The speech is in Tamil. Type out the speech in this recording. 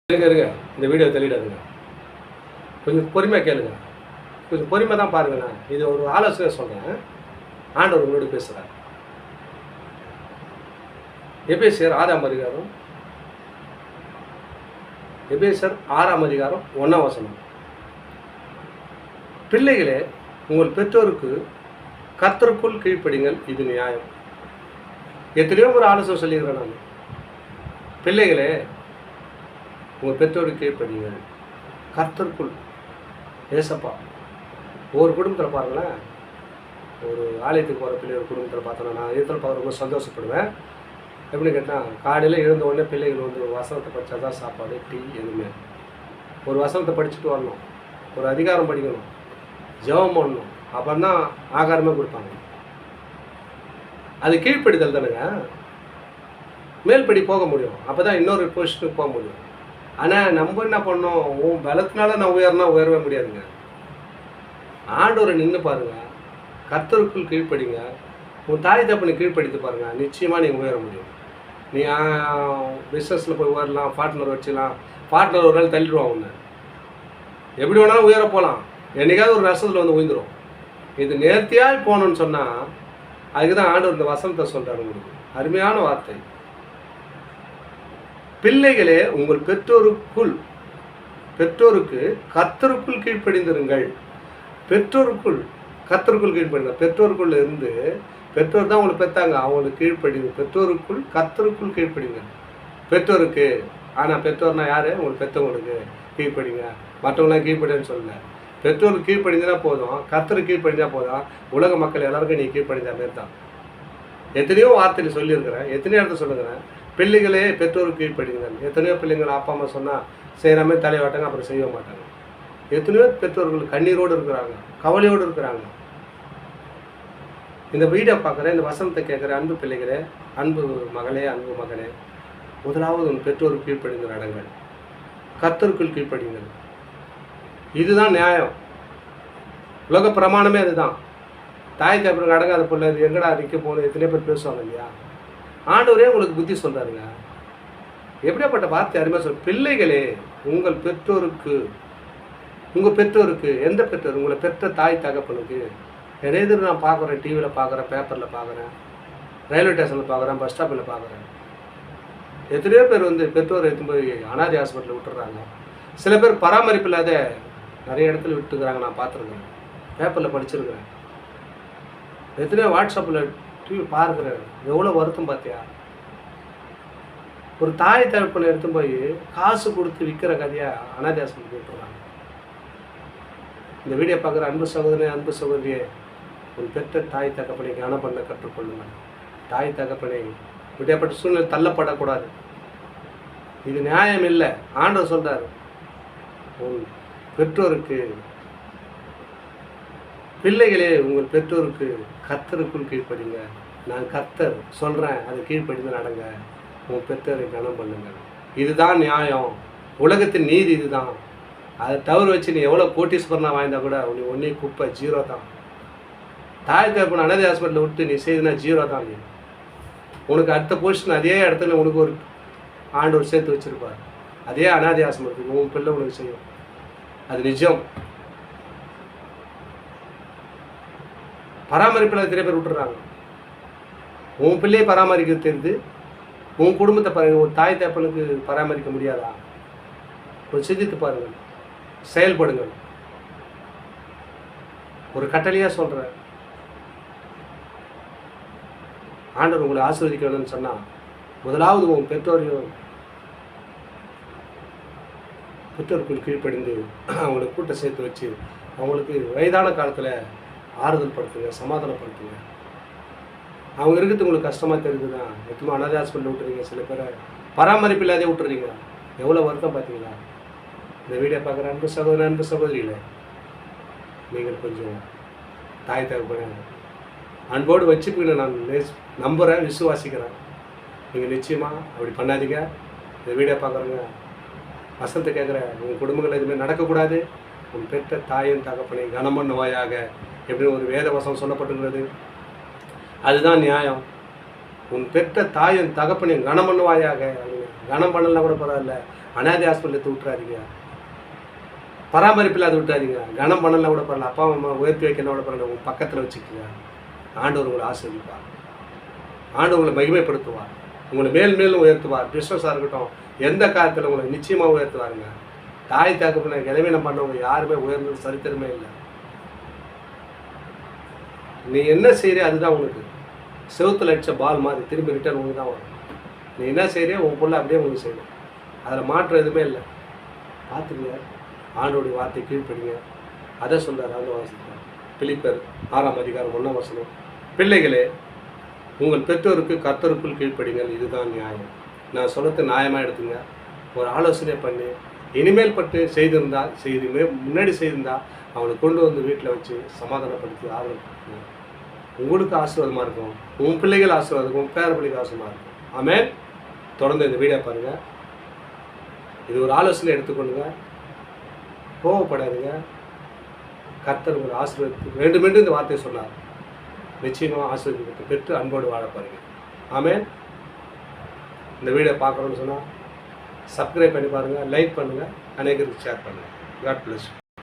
இருங்க இந்த வீடியோ தள்ளிடாதுங்க. கொஞ்சம் பொறுமையாக கேளுங்க. கொஞ்சம் பொறுமை தான் பாருங்கண்ணா. இது ஒரு ஆலோசனை சொல்கிறேன். ஆண்டவர் உங்களோடு பேசுகிறார். எபேசியர் 6ஆம் அதிகாரம் 1ஆம் வசனம். பிள்ளைகளே, உங்கள் பெற்றோருக்கு கர்த்தருக்குள் கீழ்ப்படிங்கள், இது நியாயம். எத்தனையோ ஒரு ஆலோசனை சொல்லியிருக்கிறேன் நான். பிள்ளைகளே, உங்கள் பெற்றோருக்கு கீழ்ப்படிங்கள், கர்த்தருக்குள். ஏசப்பா ஒவ்வொரு குடும்பத்தில் பாருங்களேன். ஒரு ஆலயத்துக்கு போகிற பிள்ளைகள் குடும்பத்தில் பார்த்தோன்னா நான் இடத்துல பார்க்க ரொம்ப சந்தோஷப்படுவேன். எப்படின்னு கேட்டால், காலையில் எழுந்த உடனே பிள்ளைகள் வந்து ஒரு வசனத்தை படித்தா தான் சாப்பாடு, டீ, எதுவுமே. ஒரு வசனத்தை படிச்சுட்டு வரணும், ஒரு அதிகாரம் படிக்கணும், ஜெபம் பண்ணணும், அப்புறம் தான் ஆகாரமே கொடுப்பாங்க. அது கீழ்ப்படிதல் தானுங்க. மேல்படி போக முடியும், அப்போ தான் இன்னொரு பொசிஷனுக்கு போக முடியும். ஆனால் நம்ம என்ன பண்ணோம், உன் பலத்தினால நான் உயரவே முடியாதுங்க. ஆண்டவரை நின்று பாருங்க, கர்த்தருக்குள் கீழ்ப்படிங்க, உன் தாய் தப்பனை கீழ்ப்படுத்தி பாருங்க, நிச்சயமாக நீங்கள் உயர முடியும். நீ பிஸ்னஸில் போய் உயரலாம், பார்ட்னர் வச்சுக்கலாம். பார்ட்னர் ஒரு நாள் தள்ளிடுவான் உன்னை. எப்படி வேணாலும் உயர போகலாம், என்னைக்காவது ஒரு நஷ்டத்தில் வந்து உயர்ந்துடும். இது நேர்த்தியாக போகணுன்னு சொன்னால் அதுக்கு தான் ஆண்டவர் இந்த வசனத்தை சொல்கிறார். உங்களுக்கு அருமையான வார்த்தை. பிள்ளைகளே, உங்கள் பெற்றோருக்கு கர்த்தருக்குள் கீழ்ப்படிந்திருங்கள். பெற்றோருக்குள் கர்த்தருக்குள் கீழ்ப்படிங்க. பெற்றோருக்குள்ள இருந்து, பெற்றோர் தான் உங்களை பெற்றாங்க, அவங்களுக்கு கீழ்ப்படிங்க. பெற்றோருக்குள் கர்த்தருக்குள் கீழ்ப்படிங்க. பெற்றோருக்கு. ஆனால் பெற்றோர்னா யார்? உங்களுக்கு பெற்றவங்களுக்கு கீழ்ப்படிங்க. மற்றவங்களாம் கீழ்ப்படின்னு சொல்லலை. பெற்றோருக்கு கீழ்ப்படிந்தா போதும், கர்த்தருக்கு கீழ்ப்படிஞ்சா போதும். உலக மக்கள் எல்லாருக்கும் நீ கீழ்ப்படிஞ்ச மாரி தான். எத்தனையோ வார்த்தையில் சொல்லியிருக்கிறேன், எத்தனையோ இடத்துல சொல்லுங்கிறேன். பிள்ளைகளே, பெற்றோருக்கு கீழ்ப்படிங்க. எத்தனையோ பிள்ளைங்கள் அப்பா அம்மா சொன்னால் செய்கிறாமே தலைவாட்டாங்க, அப்புறம் செய்ய மாட்டாங்க. எத்தனையோ பெற்றோர்கள் கண்ணீரோடு இருக்கிறாங்க, கவலையோடு இருக்கிறாங்க. இந்த வீடியோ பார்க்குறேன், இந்த வசனத்தை கேட்குறேன். அன்பு பிள்ளைகளே, அன்பு மகளே, அன்பு மகனே, முதலாவது உன் பெற்றோருக்கு கீழ்ப்படிந்து நடங்கள், கர்த்தருக்குள் கீழ்ப்படிங்கள். இதுதான் நியாயம். உலக பிரமாணமே அதுதான். தாய் தகப்பனுக்கு அடங்காத பிள்ளை இது எங்கடா நிற்க போகணும், எத்தனை பேர் பேசுவாங்க இல்லையா? ஆண்டவரே உங்களுக்கு புத்தி சொல்கிறாருங்க. எப்படியாப்பட்ட வார்த்தை அருமையாக சொல். பிள்ளைகளே, உங்கள் பெற்றோருக்கு எந்த பெற்றோர்? உங்களை பெற்ற தாய் தகப்பனுக்கு. நிறைய பேர் நான் பார்க்குறேன், டிவியில் பார்க்குறேன், பேப்பரில் பார்க்குறேன், ரயில்வே ஸ்டேஷனில் பார்க்குறேன், பஸ் ஸ்டாப்பில் பார்க்குறேன். எத்தனையோ பேர் வந்து பெற்றோரை எடுத்து போய் அனாதை ஹாஸ்பிட்டலில் விட்டுறாங்க. சில பேர் பராமரிப்பு இல்லாத நிறைய இடத்துல விட்டுக்கிறாங்க, நான் பார்த்துருக்கேன், பேப்பரில் படிச்சிருக்கிறேன். எத்தனையோ வாட்ஸ்அப்பில் டிவி பார்க்குறேன். எவ்வளோ வருத்தம் பார்த்தியா? ஒரு தாய் தகப்பனை எடுத்து போய் காசு கொடுத்து விற்கிற கதையாக அனாதை ஹாஸ்பிட்டல் விட்டுறாங்க. இந்த வீடியோ பார்க்குற அன்பு சகோதரனே, அன்பு சகோதரியே, உன் பெற்ற தாய் தகப்பனை கனம் பண்ண கற்றுக்கொள்ளுங்கள். தாய் தகப்பனை விடையப்பட்ட சூழ்நிலை தள்ளப்படக்கூடாது. இது நியாயம் இல்லை. ஆண்டவர் சொல்கிறார், உன் பெற்றோருக்கு, பிள்ளைகளே, உங்கள் பெற்றோருக்கு கர்த்தருக்குள் கீழ்ப்படிங்க. நான் கர்த்தர் சொல்கிறேன், அதை கீழ்ப்படிந்து நடங்க. உன் பெற்றோரை கனம் பண்ணுங்க. இதுதான் நியாயம். உலகத்தின் நீதி இதுதான். அதை தவறு வச்சு நீ எவ்வளோ கோட்டீஸ்வரனாக வாய்ந்தா கூட நீ ஒன்றே குப்பை, ஜீரோ தான். தாய் தகப்பன் அனாதை ஹாஸ்பிட்டலில் விட்டு நீ செய்துனா ஜீரோ தான். நீ உனக்கு அடுத்த பொசிஷன் அதே இடத்துல உனக்கு ஒரு ஆண்டவர் சேர்த்து வச்சுருப்பார். அதே அனாதை ஹாஸ்பிட்டலுக்கு உன் பிள்ளை உனக்கு செய்யும். அது நிஜம். பராமரிப்பில் நிறைய பேர் விட்டுறாங்க. உன் பிள்ளையை பராமரிக்க தெரிந்து உன் குடும்பத்தை ஒரு தாய் தகப்பனுக்கு பராமரிக்க முடியாதா? கொஞ்சம் சிந்தித்து பாருங்கள், செயல்படுங்கள். ஒரு கட்டளையாக சொல்கிறேன். ஆண்டவர் உங்களை ஆசீர்வதிக்க வேணும்னு சொன்னால் முதலாவது உன் பெற்றோருக்குள் கீழ்ப்படிந்து அவங்களை கூட்ட சேர்த்து வச்சு அவங்களுக்கு வயதான காலத்தில் ஆறுதல் படுத்துங்க, சமாதானப்படுத்துங்க. அவங்க இருக்கிறது உங்களுக்கு கஷ்டமாக தெரியுதுதான். எத்தனை அனாதை ஹாஸ்பிட்டலில் விட்டுறீங்க, சில பேரை பராமரிப்பு இல்லாதே விட்டுறீங்க. எவ்வளோ வருத்தம் பார்த்தீங்களா? இந்த வீடியோ பார்க்குற அன்பு சகோதரன், அன்பு சகோதரியில், நீங்கள் கொஞ்சம் தாய் தகப்பனை அன்போடு வச்சுப்பீங்க. நான் நம்புகிறேன், விசுவாசிக்கிறேன். நீங்கள் நிச்சயமாக அப்படி பண்ணாதீங்க. இந்த வீடியோ பார்க்குறேங்க, வசனத்தை கேட்குறேன். உங்கள் குடும்பங்கள் எதுவுமே நடக்கக்கூடாது. உன் பெற்ற தாயின் தகப்பனை கனம் பண்ணுவாயாக எப்படின்னு ஒரு வேத வசனம் சொல்லப்பட்டுகிறது. அதுதான் நியாயம். உன் பெற்ற தாயின் தகப்பனை கனம் பண்ணுவாயாக. கனம் பண்ணலாம் கூட பரவாயில்ல, அனாதை ஹாஸ்பிட்டல் எடுத்து விட்டுறாதீங்க. பராமரிப்பில் அதை விட்டாதீங்க. கனம் பண்ணலாம் கூட பரவாயில்ல, அப்பா அம்மா உயர்த்தி வைக்கணும் கூட பரவாயில்ல, உங்கள் பக்கத்தில் வச்சுக்கோங்க. ஆண்டவர் உங்களை ஆசீர்வதிப்பார். ஆண்டவர் உங்களை மகிமைப்படுத்துவார். உங்களை மேல் மேலும் உயர்த்துவார். பிஸ்னஸாக இருக்கட்டும், எந்த காலத்தில் உங்களை நிச்சயமாக உயர்த்துவாருங்க. தாய் தாக்கப்பன இளவீனம் பண்ணவங்க யாருமே உயர்ந்தது சரித்திரமே இல்லை. நீ என்ன செய்கிறியோ அதுதான் உனக்கு. செவுத்தில் அடித்த பால் மாதிரி திரும்பி ரிட்டர்ன் உங்களுக்கு தான் வரும். நீ என்ன செய்கிறியோ உன் பொருளை அப்படியே உங்களுக்கு செய்யணும். அதில் மாற்றம் எதுவுமே இல்லை. பார்த்துங்க, ஆண்டோடைய வார்த்தை கீழ்ப்படிங்க. அதை சொல்கிறார் அந்த வாசத்தில். பிலிப்பர் 6ஆம் அதிகாரம் 1ஆம் வசனம். பிள்ளைகளே, உங்கள் பெற்றோருக்கு கர்த்தருக்குள் கீழ்ப்படிங்கள், இதுதான் நியாயம். நான் சொல்கிறது நியாயமாக எடுத்துங்க. ஒரு ஆலோசனை பண்ணி இனிமேல் பட்டு செய்திருந்தா முன்னாடி செய்திருந்தா அவனை கொண்டு வந்து வீட்டில் வச்சு சமாதானப்படுத்தி ஆதரவு உங்களுக்கு ஆசீர்வாதமாக இருக்கும். உன் பிள்ளைகள் ஆசீர்வாதம் இருக்கும், உன் பேர பிள்ளைகள் ஆசீர்வாதமாக இருக்கும். ஆமென். தொடர்ந்து இந்த வீடியோ பாருங்கள். இது ஒரு ஆலோசனை எடுத்துக்கொள்ளுங்க. கோவப்படாதுங்க. கர்த்தர் உங்களை ஆசீர்வதித்து வேண்டுமென்று இந்த வார்த்தையை சொன்னார். நிச்சயமாக ஆசீர்வாதத்தை பெற்று அன்போடு வாழ பாருங்க. ஆமென். இந்த வீடியோ பார்க்கணும்னு சொன்னால் சப்ஸ்கிரைப் பண்ணி பாருங்கள், லைக் பண்ணுங்கள், அநேகருக்கு ஷேர் பண்ணுங்கள். God plus.